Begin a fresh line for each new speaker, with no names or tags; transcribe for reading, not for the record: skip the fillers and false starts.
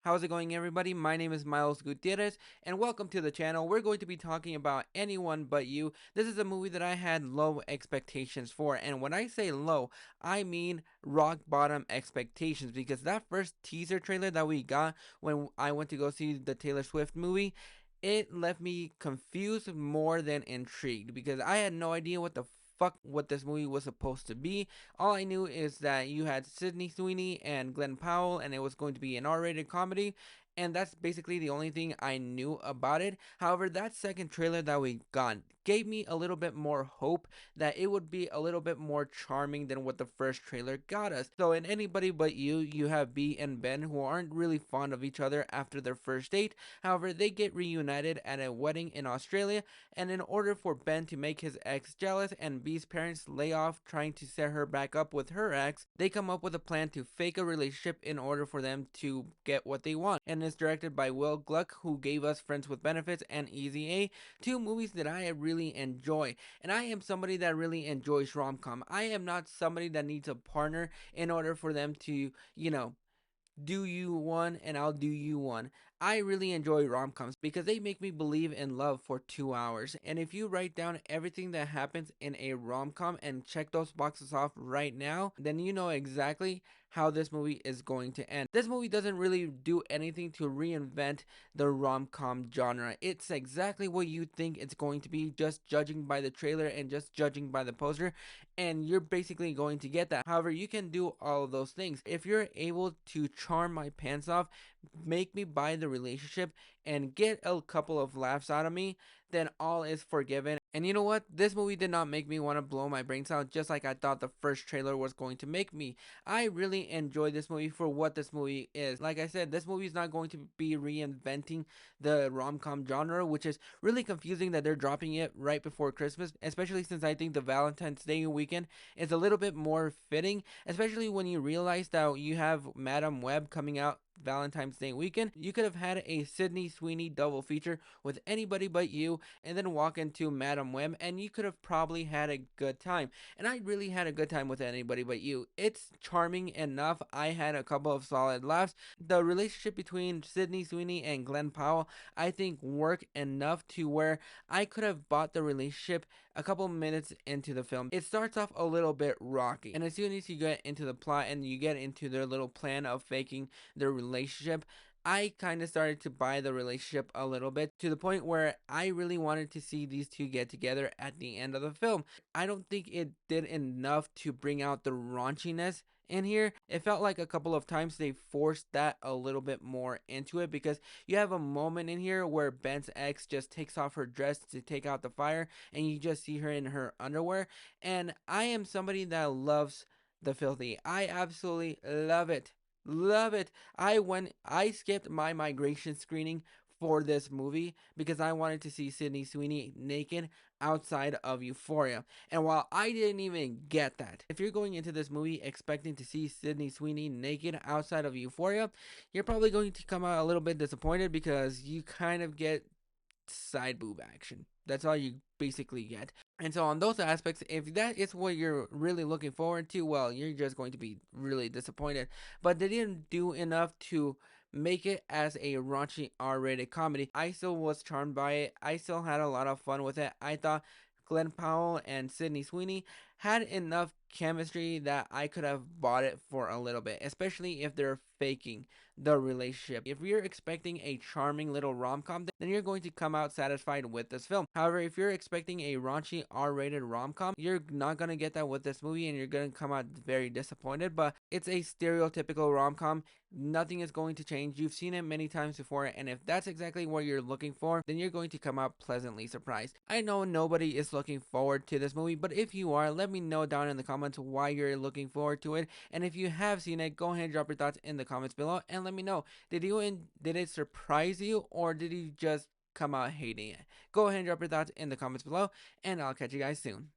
How's it going, everybody? My name is Miles Gutierrez, and welcome to the channel. We're going to be talking about Anyone But You. This is a movie that I had low expectations for, and when I say low, I mean rock bottom expectations, because that first teaser trailer that we got when I went to go see the Taylor Swift movie, it left me confused more than intrigued, because I had no idea what this movie was supposed to be. All I knew is that you had Sydney Sweeney and Glen Powell, and it was going to be an R-rated comedy. And that's basically the only thing I knew about it. However, that second trailer that we got gave me a little bit more hope that it would be a little bit more charming than what the first trailer got us. So in Anybody But You, you have B and Ben, who aren't really fond of each other after their first date. However, they get reunited at a wedding in Australia, and in order for Ben to make his ex jealous and B's parents lay off trying to set her back up with her ex, they come up with a plan to fake a relationship in order for them to get what they want. And it's directed by Will Gluck, who gave us Friends with Benefits and Easy A, two movies that I really enjoy. And I am somebody that really enjoys rom-com. I am not somebody that needs a partner in order for them to, do you one and I'll do you one. I really enjoy rom coms because they make me believe in love for 2 hours. And if you write down everything that happens in a rom com and check those boxes off right now, then you know exactly how this movie is going to end. This movie doesn't really do anything to reinvent the rom com genre. It's exactly what you think it's going to be, just judging by the trailer and just judging by the poster, and you're basically going to get that. However, you can do all of those things. If you're able to charm my pants off, make me buy the relationship, and get a couple of laughs out of me, then all is forgiven. And you know what? This movie did not make me want to blow my brains out just like I thought the first trailer was going to make me. I really enjoyed this movie for what this movie is. Like I said, this movie is not going to be reinventing the rom-com genre, which is really confusing that they're dropping it right before Christmas, especially since I think the Valentine's Day weekend is a little bit more fitting, especially when you realize that you have Madam Web coming out Valentine's Day weekend. You could have had a Sydney Sweeney double feature with Anybody But You, and then walk into Madam Web, and you could have probably had a good time. And I really had a good time with Anybody But You. It's charming enough. I had a couple of solid laughs. The relationship between Sydney Sweeney and Glen Powell, I think, worked enough to where I could have bought the relationship a couple minutes into the film. It starts off a little bit rocky, and as soon as you get into the plot and you get into their little plan of faking their relationship, I kind of started to buy the relationship a little bit, to the point where I really wanted to see these two get together at the end of the film. I don't think it did enough to bring out the raunchiness in here. It felt like a couple of times they forced that a little bit more into it, because you have a moment in here where Ben's ex just takes off her dress to take out the fire, and you just see her in her underwear. And I am somebody that loves the filthy. I absolutely love it. Love it. I skipped my migration screening for this movie because I wanted to see Sydney Sweeney naked outside of Euphoria. And while I didn't even get that, if you're going into this movie expecting to see Sydney Sweeney naked outside of Euphoria, you're probably going to come out a little bit disappointed, because you kind of get side boob action. That's all you basically get. And so, on those aspects, if that is what you're really looking forward to, well, you're just going to be really disappointed. But they didn't do enough to make it as a raunchy R-rated comedy. I still was charmed by it. I still had a lot of fun with it. I thought Glen Powell and Sydney Sweeney had enough chemistry that I could have bought it for a little bit, especially if they're faking the relationship. If you're expecting a charming little rom-com, then you're going to come out satisfied with this film. However, if you're expecting a raunchy R-rated rom-com, you're not going to get that with this movie, and you're going to come out very disappointed. But it's a stereotypical rom-com. Nothing is going to change. You've seen it many times before, and if that's exactly what you're looking for, then you're going to come out pleasantly surprised. I know nobody is looking forward to this movie, but if you are, let me know down in the comments why you're looking forward to it. And if you have seen it, go ahead and drop your thoughts in the comments below, and let me know, did it surprise you, or did you just come out hating it? Go ahead and drop your thoughts in the comments below, and I'll catch you guys soon.